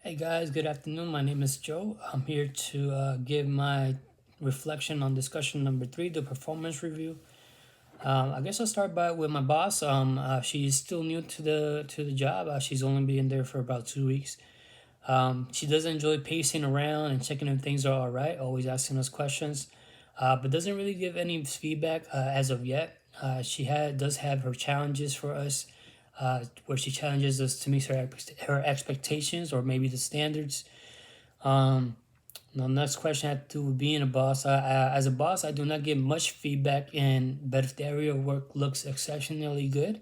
Hey guys, good afternoon. My name is Joe. I'm here to give my reflection on discussion number three, the performance review. I guess I'll start by with my boss. She's still new to the job. She's only been there for about 2 weeks. She does enjoy pacing around and checking if things are all right, always asking us questions, but doesn't really give any feedback as of yet. She does have her challenges for us, where she challenges us to meet her expectations or maybe the standards. Um, the next question had to do with being a boss. As a boss, I do not give much feedback, but if the area of work looks exceptionally good,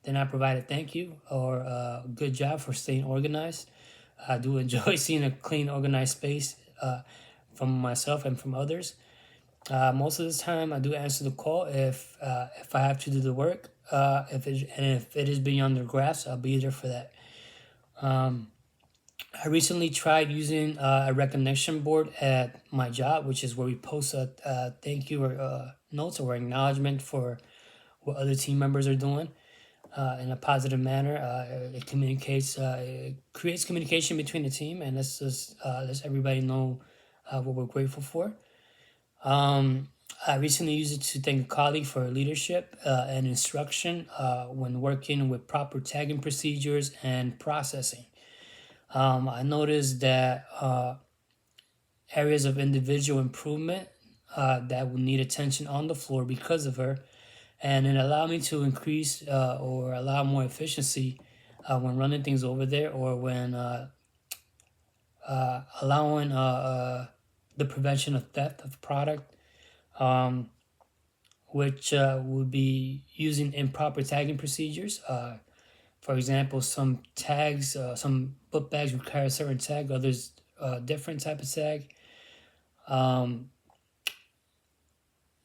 then I provide a thank you or a good job for staying organized. I do enjoy seeing a clean, organized space from myself and from others. Most of the time, I do answer the call if I have to do the work. If it is beyond their grasp, I'll be there for that. Um, I recently tried using a recognition board at my job, which is where we post a thank you or notes or acknowledgement for what other team members are doing in a positive manner. It creates communication between the team, and lets everybody know what we're grateful for. Um, I recently used it to thank a colleague for her leadership and instruction when working with proper tagging procedures and processing. I noticed that areas of individual improvement that will need attention on the floor because of her, and it allowed me to increase or allow more efficiency when running things over there or when allowing the prevention of theft of product, um, which would be using improper tagging procedures. For example, some tags, some book bags require a certain tag, others different type of tag. Um,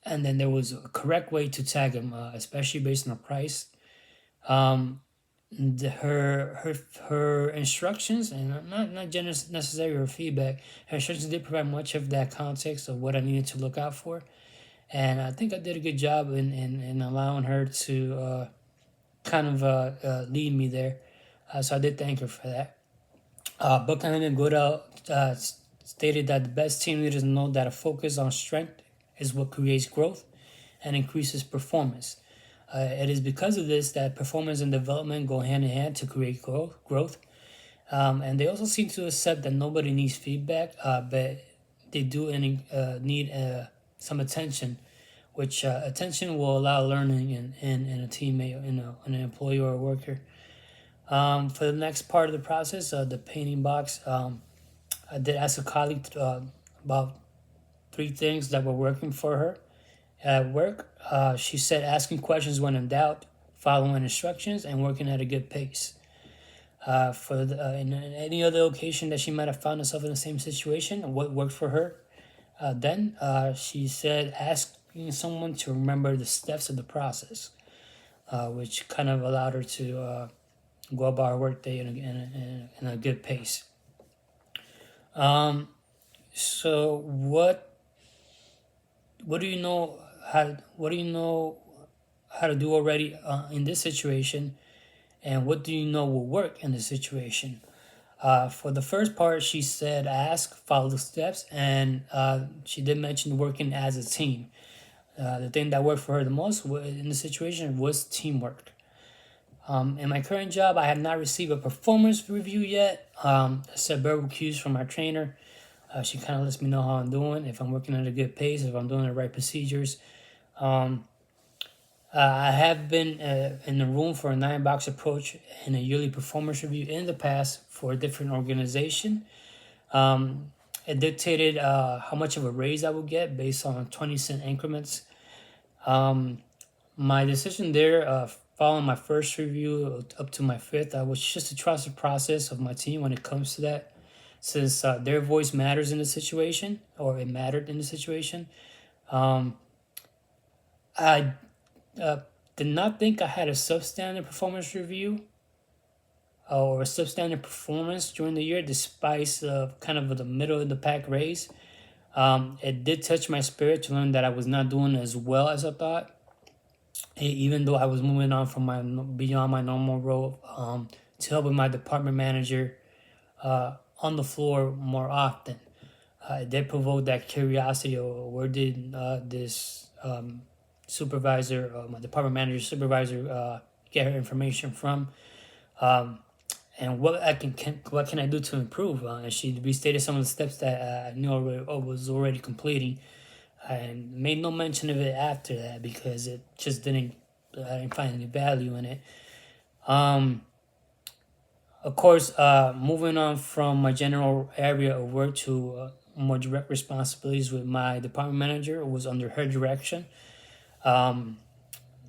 and then there was a correct way to tag them, especially based on the price. Um, her instructions and not just necessarily her feedback. Her instructions did provide much of that context of what I needed to look out for, and I think I did a good job in allowing her to kind of lead me there. So I did thank her for that. Buchanan Goodell stated that the best team leaders know that a focus on strength is what creates growth and increases performance. It is because of this that performance and development go hand in hand to create growth. And they also seem to accept that nobody needs feedback, but they do need some attention, which attention will allow learning in a teammate, in an employee or a worker. For the next part of the process, the painting box, I did ask a colleague about three things that were working for her at work. She said asking questions when in doubt, following instructions, and working at a good pace. In any other occasion that she might have found herself in the same situation, what worked for her? Then she said asking someone to remember the steps of the process, which kind of allowed her to go about her workday in a good pace. Um, so what do you know what do you know how to do already in this situation, and what do you know will work in this situation? For the first part, she said ask, follow the steps, and she did mention working as a team. The thing that worked for her the most in the situation was teamwork. In my current job, I have not received a performance review yet. I set verbal cues from my trainer. She kind of lets me know how I'm doing, if I'm working at a good pace, if I'm doing the right procedures. Um, I have been in the room for a 9-box approach and a yearly performance review in the past for a different organization. Um, it dictated how much of a raise I would get based on 20-cent increments. Um, my decision there, following my first review up to my fifth, was just to trust the process of my team when it comes to that, since their voice matters in the situation, or it mattered in the situation. Um, I uh, did not think I had a substandard performance review or a substandard performance during the year, despite kind of the middle of the pack race. It did touch my spirit to learn that I was not doing as well as I thought, even though I was moving on from my beyond my normal role to help with my department manager on the floor more often. It did provoke that curiosity, or where did this supervisor, my department manager supervisor, get her information from, um, and what can I do to improve? And she restated some of the steps that I knew already, or was already completing, and made no mention of it after that because it just didn't. I didn't find any value in it. Um, of course, moving on from my general area of work to more direct responsibilities with my department manager was under her direction. Um,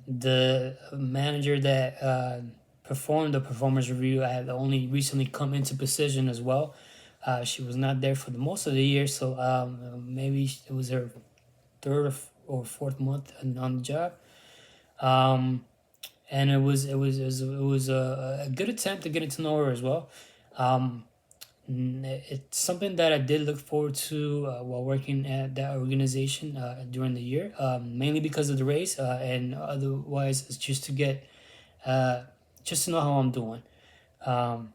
the manager that performed the performance review had only recently come into position as well. She was not there for the most of the year, so maybe it was her third or fourth month on the job. And it was a good attempt to get to know her as well. Um, it's something that I did look forward to while working at that organization during the year, mainly because of the race, and otherwise it's uh, just to know how I'm doing. Um,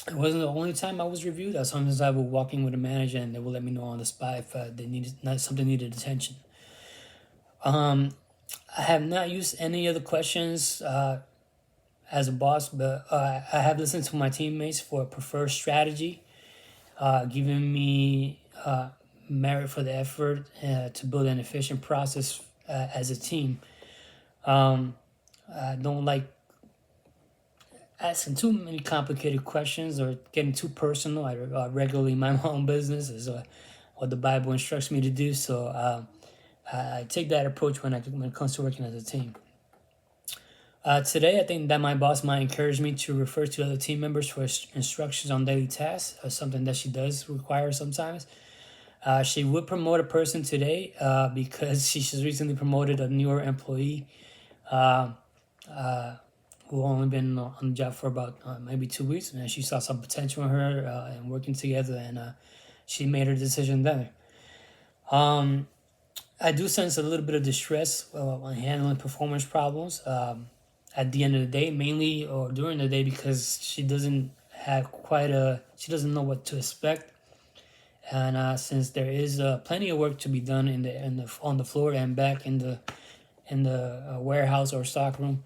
it wasn't the only time I was reviewed. Sometimes I would walk in with a manager and they would let me know on the spot if they needed something needed attention. Um, I have not used any of the questions as a boss, but I have listened to my teammates for a preferred strategy, giving me merit for the effort to build an efficient process as a team. Um, I don't like asking too many complicated questions or getting too personal. I regularly mind my own business is what the Bible instructs me to do. So I take that approach when it comes to working as a team. Today, I think that my boss might encourage me to refer to other team members for instructions on daily tasks, something that she does require sometimes. She would promote a person today because she just recently promoted a newer employee uh, uh, who only been on the job for about maybe 2 weeks, and she saw some potential in her and working together, and she made her decision there. Um, I do sense a little bit of distress when handling performance problems at the end of the day, mainly or during the day, because she doesn't have she doesn't know what to expect, and since there is plenty of work to be done on the floor and back in the warehouse or stockroom,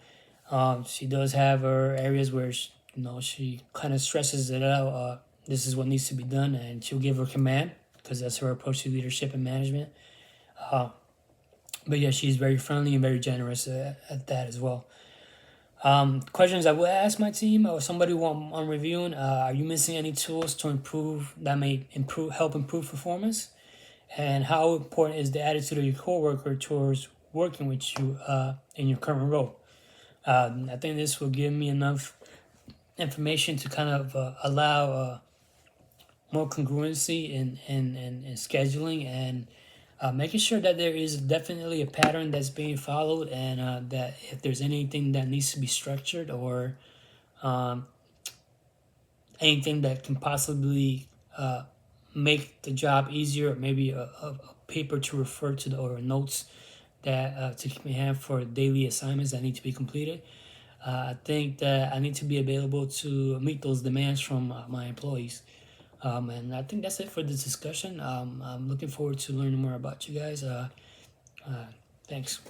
she does have her areas where she kind of stresses it out. This is what needs to be done, and she'll give her command because that's her approach to leadership and management. Uh, but yeah, she's very friendly and very generous at that as well. Questions I would ask my team or somebody who I'm reviewing: are you missing any tools to improve that may help improve performance? And how important is the attitude of your coworker towards working with you in your current role? I think this will give me enough information to kind of allow more congruency in scheduling and making sure that there is definitely a pattern that's being followed, and that if there's anything that needs to be structured or um, anything that can possibly make the job easier, or maybe a paper to refer to or notes that to keep in hand for daily assignments that need to be completed. I think that I need to be available to meet those demands from my employees. And I think that's it for this discussion. I'm looking forward to learning more about you guys. Thanks.